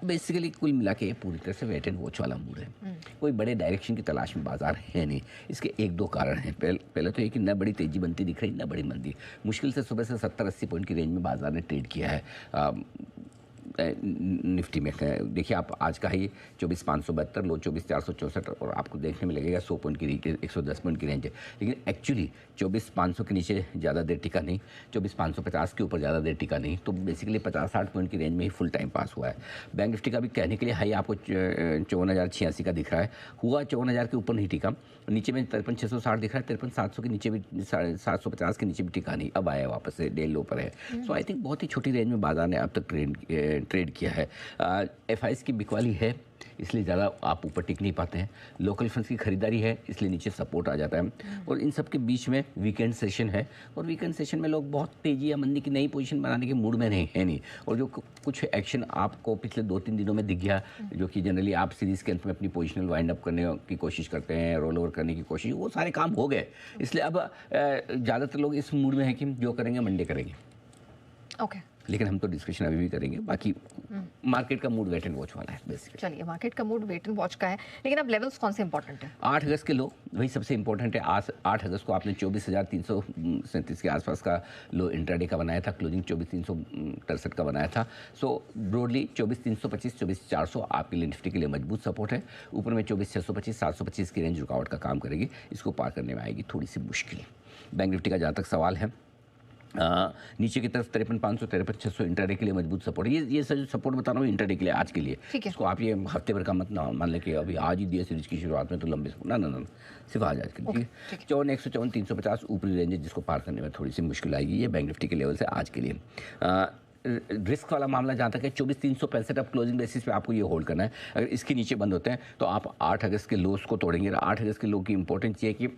Basically कुल मिला के पूरी तरह से वेट एंड वॉच वाला मूड है। कोई बड़े डायरेक्शन की तलाश में बाजार है नहीं। इसके एक दो कारण हैं। पहले तो ये कि न बड़ी तेजी बनती दिख रही, न बड़ी मंदी। मुश्किल से सुबह से 70-80 पॉइंट की रेंज में बाजार ने ट्रेड किया है। निफ्टी में देखिए आप, आज का है ये 24,572, लो 24,464, और आपको देखने में लगेगा 100 पॉइंट की रेंज, 110 पॉइंट की रेंज है। लेकिन एक्चुअली 24,500 के नीचे ज़्यादा देर टिका नहीं, 24,550 के ऊपर ज़्यादा देर टिका नहीं, तो बेसिकली 50-60 पॉइंट की रेंज में ही फुल टाइम पास हुआ है। बैंक निफ्टी का भी कहने के लिए हाई आपको 54,086 का दिख रहा है, हुआ 54,000 के ऊपर नहीं टिका, नीचे में 53,660 दिख रहा है, 53,700 के नीचे भी, 750 के नीचे भी टिका नहीं, अब आया वापस से डे लो पर है। सो आई थिंक बहुत ही छोटी रेंज में बाजार ने अब तक ट्रेड किया है। एफआईएस की बिकवाली है, इसलिए ज़्यादा आप ऊपर टिक नहीं पाते हैं। लोकल फंड्स की खरीदारी है, इसलिए नीचे सपोर्ट आ जाता है। और इन सब के बीच में वीकेंड सेशन है, और वीकेंड सेशन में लोग बहुत तेज़ी या मंदी की नई पोजीशन बनाने के मूड में नहीं है। और जो कुछ एक्शन आपको पिछले 2-3 दिनों में दिख गया, जो कि जनरली आप सीरीज़ के अंत में अपनी पोजिशनल वाइंड अप करने की कोशिश करते हैं, रोल ओवर करने की कोशिश, वो सारे काम हो गए। इसलिए अब ज़्यादातर लोग इस मूड में है कि जो करेंगे मंडे करेंगे। ओके। लेकिन हम तो डिस्कशन अभी भी करेंगे। बाकी मार्केट का मूड वेट एंड वॉच वाला है बेसिकली। चलिए, मार्केट का मूड वेट एंड वॉच का है, लेकिन अब लेवल्स कौन से इंपॉर्टेंट है? 8 अगस्त के लो वही सबसे इंपॉर्टेंट है। आज 8 अगस्त को आपने 24,337 के आसपास का लो इंट्राडे का बनाया था, क्लोजिंग 24,363 का बनाया था। सो ब्रॉडली 24,325, 24,400 आपके लिए निफ्टी के लिए मजबूत सपोर्ट है। ऊपर में 24,625, 725 की रेंज रुकावट का काम करेगी, इसको पार करने में आएगी थोड़ी सी मुश्किल। बैंक निफ्टी का जहाँ तक सवाल है, नीचे की तरफ 53,500, 53,600 इंटरडे के लिए मजबूत सपोर्ट। ये सर सपोर्ट बता रहा हूँ इंटरडे के लिए, आज के लिए। इसको आप ये हफ्ते भर का मत ना मान लें कि अभी आज ही दिया सीरीज की शुरुआत में तो लंबे ना, सिर्फ आज के लिए। ठीक है, 54,154, 350 ऊपरी रेंज है, जिसको पार करने में थोड़ी सी मुश्किल आएगी। ये बैंक निफ्टी के लेवल से आज के लिए। रिस्क वाला मामला जहाँ तक है, 24,365 अब क्लोजिंग बेसिस पे आपको ये होल्ड करना है। अगर इसके नीचे बंद होते हैं तो आप 8 अगस्त के लोस को तोड़ेंगे। 8 अगस्त के लो की इंपॉर्टेंस ये है कि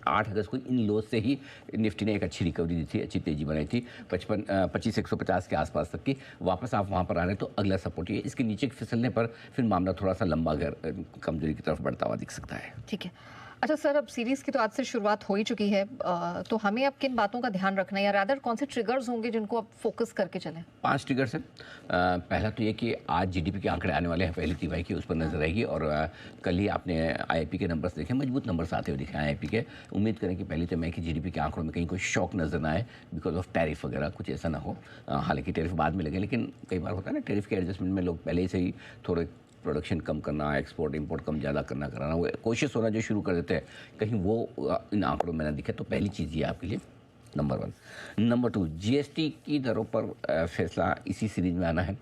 8 अगस्त को इन लोज से ही निफ्टी ने एक अच्छी रिकवरी दी थी, अच्छी तेजी बनाई थी, 25,150 के आसपास तक की। वापस आप वहाँ पर आ रहे हैं तो अगला सपोर्ट ये, इसके नीचे फिसलने पर फिर मामला थोड़ा सा लंबा कमजोरी की तरफ बढ़ता हुआ दिख सकता है। ठीक है। अच्छा सर, अब सीरीज़ की तो आज से शुरुआत हो ही चुकी है, तो हमें अब किन बातों का ध्यान रखना है, या रादर कौन से ट्रिगर्स होंगे जिनको अब फोकस करके चलें? 5 ट्रिगर्स हैं। पहला तो ये कि आज जीडीपी के आंकड़े आने वाले हैं पहली तिमाही के, उस पर नजर रहेगी। और कल ही आपने आईआईपी के नंबर्स देखे, मजबूत नंबर्स आते हुए दिखे आईआईपी के। उम्मीद करें कि पहली तिमाही की जीडीपी के आंकड़ों में कहीं कोई शॉक नजर ना आए बिकॉज ऑफ टैरिफ वगैरह, कुछ ऐसा ना हो। हालांकि टैरिफ बाद में लगे, लेकिन कई बार होता है ना टैरिफ के एडजस्टमेंट में लोग पहले से ही थोड़े प्रोडक्शन कम करना, एक्सपोर्ट इंपोर्ट कम ज़्यादा कराना, वो कोशिश होना जो शुरू कर देते हैं, कहीं वो इन आंकड़ों में ना दिखे। तो पहली चीज़ ये आपके लिए नंबर 1। नंबर 2, जीएसटी की दरों पर फैसला इसी सीरीज में आना है।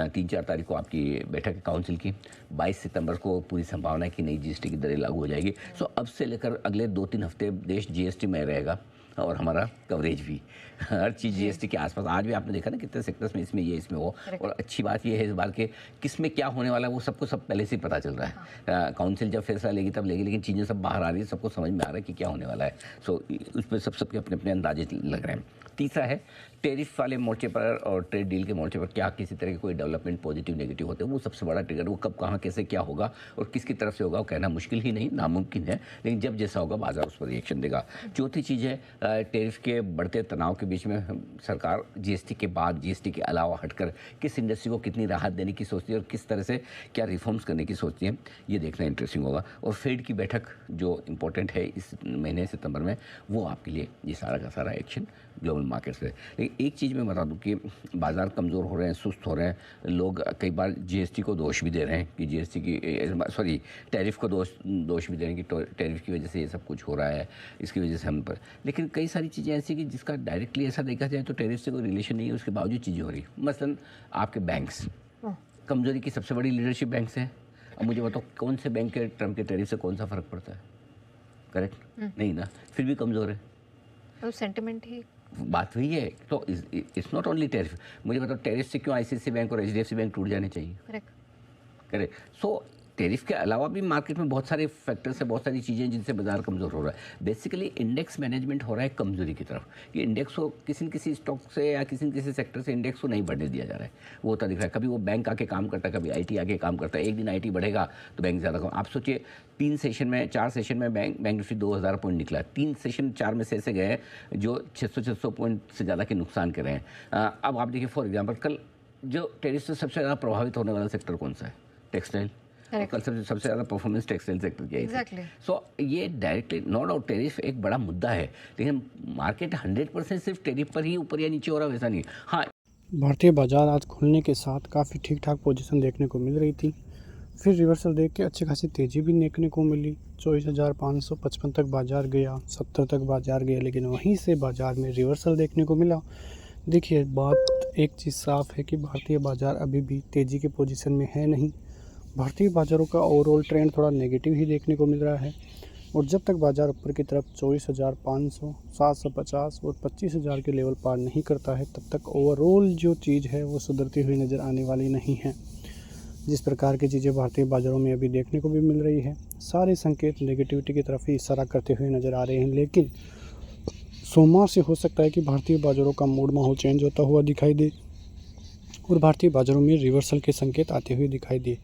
3-4 तारीख को आपकी बैठक है काउंसिल की। 22 सितंबर को पूरी संभावना है कि नई जीएसटी की दरें लागू हो जाएगी। सो अब से लेकर अगले 2-3 हफ्ते देश जीएसटी में रहेगा, और हमारा कवरेज भी, हर चीज़ जीएसटी के आसपास। आज भी आपने देखा ना कितने सेक्टर्स में इसमें ये इसमें वो। और अच्छी बात ये है इस बार के किस में क्या होने वाला है वो सबको सब पहले से ही पता चल रहा है। काउंसिल जब फैसला लेगी तब लेगी, लेकिन चीज़ें सब बाहर आ रही है, सबको समझ में आ रहा है कि क्या होने वाला है। सो उस पर सबके अपने अपने अंदाजे लग रहे हैं। तीसरा है टेरिफ वाले मोर्चे पर और ट्रेड डील के मोर्चे पर क्या किसी तरह के कोई डेवलपमेंट पॉजिटिव नेगेटिव होते हैं, वो सबसे बड़ा ट्रिगर। वो कब कहाँ कैसे क्या होगा और किसकी तरफ से होगा वो कहना मुश्किल ही नहीं, नामुमकिन है, लेकिन जब जैसा होगा बाजार उस पर रिएक्शन देगा। चौथी चीज़ है टेरिफ के बढ़ते तनाव के बीच में सरकार जीएसटी के बाद, जीएसटी के अलावा हटकर किस इंडस्ट्री को कितनी राहत देने की सोचती है और किस तरह से क्या रिफॉर्म्स करने की सोचती है, ये देखना इंटरेस्टिंग होगा। और फेड की बैठक जो इंपॉर्टेंट है इस महीने सितंबर में, वो आपके लिए ये सारा का सारा एक्शन ग्लोबल मार्केट से। लेकिन एक चीज़ मैं बता दूं कि बाज़ार कमज़ोर हो रहे हैं, सुस्त हो रहे हैं लोग। कई बार जीएसटी को दोष भी दे रहे हैं कि जीएसटी की टैरिफ को दोष भी दे रहे हैं कि टैरिफ की वजह से ये सब कुछ हो रहा है, इसकी वजह से हम पर। लेकिन कई सारी चीज़ें ऐसी कि जिसका डायरेक्टली ऐसा देखा जाए तो टैरिफ से कोई रिलेशन नहीं है, उसके बावजूद चीज़ें हो रही। मसलन आपके बैंक्स, कमज़ोरी की सबसे बड़ी लीडरशिप बैंक्स हैं। अब मुझे बताओ कौन से बैंक के ट्रम्प के टैरिफ से कौन सा फ़र्क पड़ता है? करेक्ट नहीं ना, फिर भी कमज़ोर है। तो सेंटिमेंट ही बात वही है। तो इट्स नॉट ओनली टैरिफ। मुझे बताओ टैरिफ से क्यों आईसीआईसीआई बैंक और एचडीएफसी बैंक टूट जाने चाहिए? करेक्ट। सो टैरिफ के अलावा भी मार्केट में बहुत सारे फैक्टर्स है, बहुत सारी चीज़ें जिनसे बाजार कमज़ोर हो रहा है। बेसिकली इंडेक्स मैनेजमेंट हो रहा है कमज़ोरी की तरफ, कि इंडेक्स को किसी न किसी स्टॉक से या किसी न किसी सेक्टर से इंडेक्स को नहीं बढ़ने दिया जा रहा है। वो होता दिख रहा है। कभी वो बैंक आके काम करता है, कभी आईटी आके काम करता है। एक दिन आईटी बढ़ेगा तो बैंक ज़्यादा कम। आप सोचिए 4 सेशन में बैंक निफ्टी 2000 पॉइंट निकला। 3 सेशन 4 में से ऐसे गए जो 600 पॉइंट से ज़्यादा के नुकसान कर रहे हैं। अब आप देखिए फॉर एग्जाम्पल कल जो टेरिफ से सबसे ज़्यादा प्रभावित होने वाला सेक्टर कौन सा है? टेक्सटाइल। Correct. कल सबसे ज़्यादा परफॉर्मेंस टेक्सटाइल सेक्टर की आई थी। Exactly. सो ये डायरेक्टली नो डाउट टेरिफ एक बड़ा मुद्दा है, लेकिन मार्केट 100% सिर्फ टेरिफ पर ही ऊपर या नीचे हो रहा वैसा नहीं है। हाँ, भारतीय बाजार आज खुलने के साथ काफ़ी ठीक ठाक पोजीशन देखने को मिल रही थी, फिर रिवर्सल देख के अच्छी खासी तेज़ी भी देखने को मिली। 24,555 तक बाजार गया, 70 तक बाजार गया, लेकिन वहीं से बाजार में रिवर्सल देखने को मिला। देखिए, बात एक चीज़ साफ़ है कि भारतीय बाजार अभी भी तेज़ी के पोजीशन में है नहीं। भारतीय बाज़ारों का ओवरऑल ट्रेंड थोड़ा नेगेटिव ही देखने को मिल रहा है, और जब तक बाज़ार ऊपर की तरफ 24,500, 750 और 25,000 के लेवल पार नहीं करता है, तब तक ओवरऑल जो चीज़ है वो सुधरती हुई नज़र आने वाली नहीं है। जिस प्रकार की चीज़ें भारतीय बाज़ारों में अभी देखने को भी मिल रही है, सारे संकेत नेगेटिविटी की तरफ ही इशारा करते हुए नज़र आ रहे हैं। लेकिन सोमवार से हो सकता है कि भारतीय बाज़ारों का मूड माहौल चेंज होता हुआ दिखाई दे और भारतीय बाज़ारों में रिवर्सल के संकेत आते हुए दिखाई दे।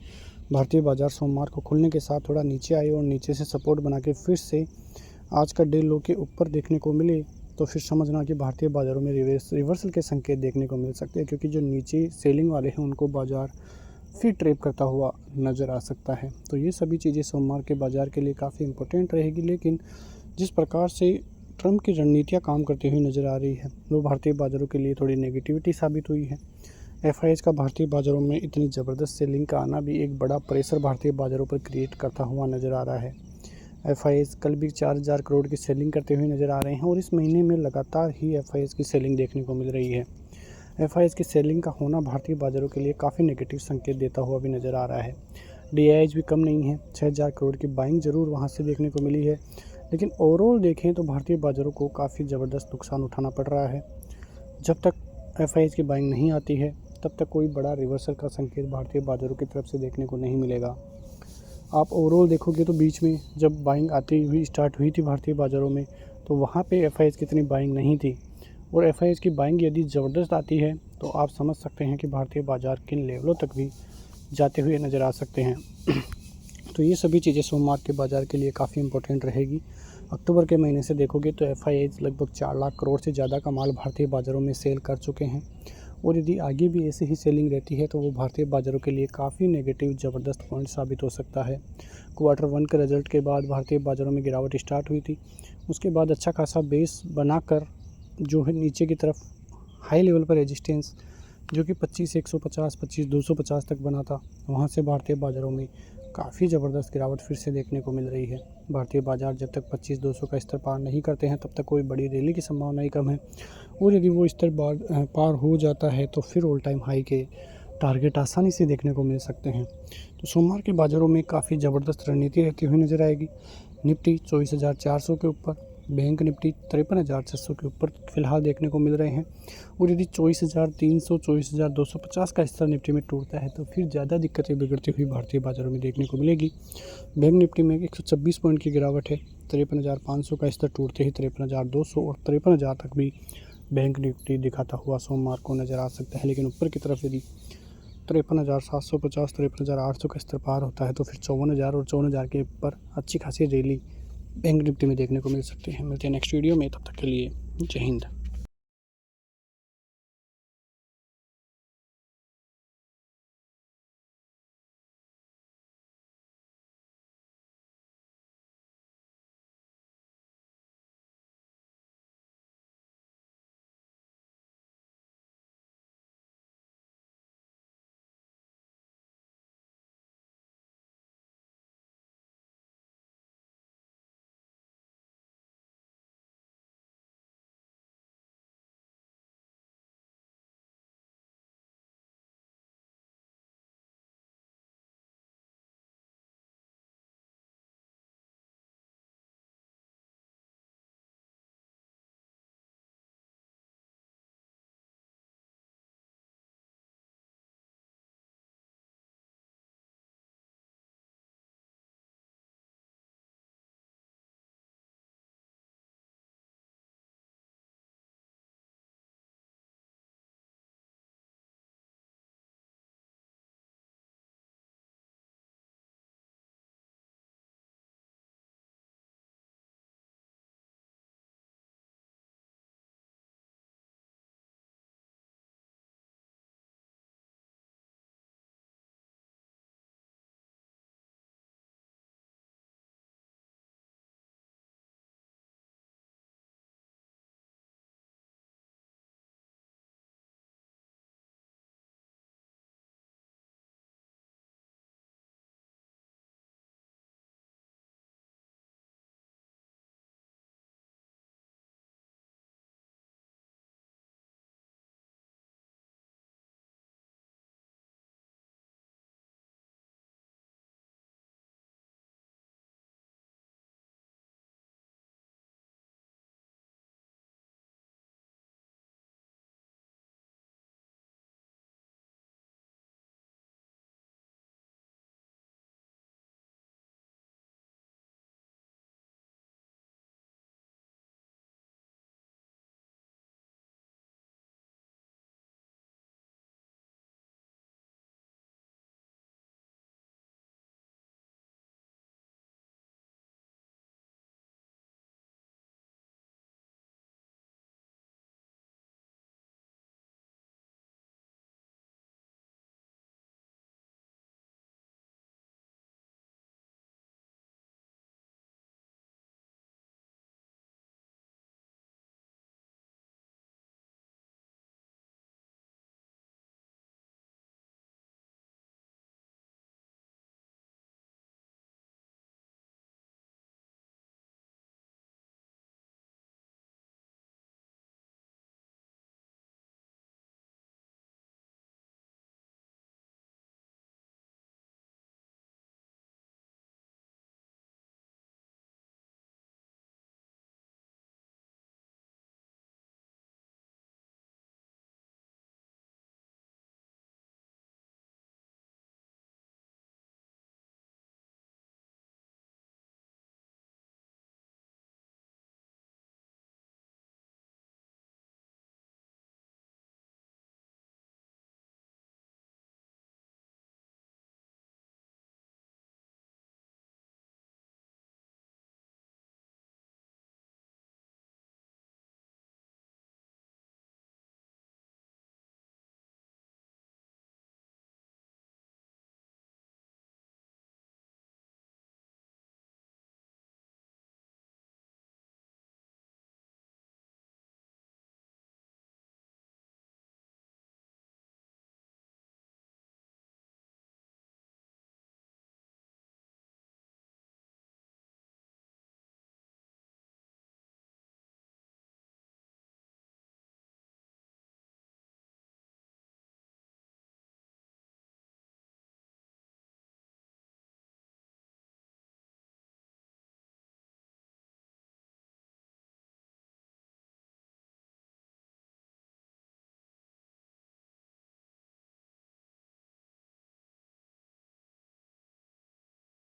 भारतीय बाज़ार सोमवार को खुलने के साथ थोड़ा नीचे आए और नीचे से सपोर्ट बना के फिर से आज का डे लो के ऊपर देखने को मिले, तो फिर समझना कि भारतीय बाज़ारों में रिवर्सल के संकेत देखने को मिल सकते हैं, क्योंकि जो नीचे सेलिंग वाले हैं उनको बाज़ार फिर ट्रेप करता हुआ नज़र आ सकता है। तो ये सभी चीज़ें सोमवार के बाज़ार के लिए काफ़ी इंपॉर्टेंट रहेगी। लेकिन जिस प्रकार से ट्रंप की रणनीतियाँ काम करती हुई नज़र आ रही है, वो भारतीय बाज़ारों के लिए थोड़ी नेगेटिविटी साबित हुई है। FIIs का भारतीय बाज़ारों में इतनी ज़बरदस्त सेलिंग का आना भी एक बड़ा प्रेशर भारतीय बाज़ारों पर क्रिएट करता हुआ नज़र आ रहा है। FIIs कल भी 4,000 करोड़ की सेलिंग करते हुए नज़र आ रहे हैं, और इस महीने में लगातार ही FIIs की सेलिंग देखने को मिल रही है। FIIs की सेलिंग का होना भारतीय बाज़ारों के लिए काफ़ी नेगेटिव संकेत देता हुआ भी नज़र आ रहा है। DIIs भी कम नहीं है, 6,000 करोड़ की बाइंग ज़रूर वहाँ से देखने को मिली है, लेकिन ओवरऑल देखें तो भारतीय बाज़ारों को काफ़ी ज़बरदस्त नुकसान उठाना पड़ रहा है। जब तक FIIs की बाइंग नहीं आती है, तब तक कोई बड़ा रिवर्सल का संकेत भारतीय बाज़ारों की तरफ से देखने को नहीं मिलेगा। आप ओवरऑल देखोगे तो बीच में जब बाइंग आती हुई स्टार्ट हुई थी भारतीय बाज़ारों में, तो वहाँ पे FIIs की इतनी बाइंग नहीं थी, और FIIs की बाइंग यदि ज़बरदस्त आती है तो आप समझ सकते हैं कि भारतीय बाज़ार किन लेवलों तक भी जाते हुए नज़र आ सकते हैं। तो ये सभी चीज़ें सोमवार के बाज़ार के लिए काफ़ी इंपॉर्टेंट रहेगी। अक्टूबर के महीने से देखोगे तो FIIs लगभग 4 लाख करोड़ से ज़्यादा का माल भारतीय बाज़ारों में सेल कर चुके हैं, और यदि आगे भी ऐसी ही सेलिंग रहती है तो वो भारतीय बाज़ारों के लिए काफ़ी नेगेटिव ज़बरदस्त पॉइंट साबित हो सकता है। Q1 के रिज़ल्ट के बाद भारतीय बाज़ारों में गिरावट स्टार्ट हुई थी, उसके बाद अच्छा खासा बेस बनाकर जो है नीचे की तरफ हाई लेवल पर रेजिस्टेंस जो कि 25,150, 25,250 तक बना था, वहाँ से भारतीय बाज़ारों में काफ़ी ज़बरदस्त गिरावट फिर से देखने को मिल रही है। भारतीय बाज़ार जब तक 25,200 का स्तर पार नहीं करते हैं, तब तक कोई बड़ी रैली की संभावना ही कम है, और यदि वो स्तर पार हो जाता है तो फिर ऑल टाइम हाई के टारगेट आसानी से देखने को मिल सकते हैं। तो सोमवार के बाज़ारों में काफ़ी ज़बरदस्त रणनीति रहती हुई नज़र आएगी। निफ्टी 24,400 के ऊपर, बैंक निफ्टी 53,600 के ऊपर फिलहाल देखने को मिल रहे हैं, और यदि 24,300, 24,250 का स्तर निफ्टी में टूटता है तो फिर ज़्यादा दिक्कतें बिगड़ती हुई भारतीय बाज़ारों में देखने को मिलेगी। बैंक निफ्टी में 126 पॉइंट की गिरावट है, 53,500 का स्तर टूटते ही 53,200 और 53,000 तक भी बैंक निफ्टी दिखाता हुआ सोमवार को नज़र आ सकता है। लेकिन ऊपर की तरफ यदि 53,750, 53,800 का स्तर पार होता है तो फिर 54,000 और 54,000 के ऊपर अच्छी खासी रैली बैंक निफ्टी में देखने को मिल सकती है। मिलते हैं नेक्स्ट वीडियो में, तब तक के लिए जय हिंद।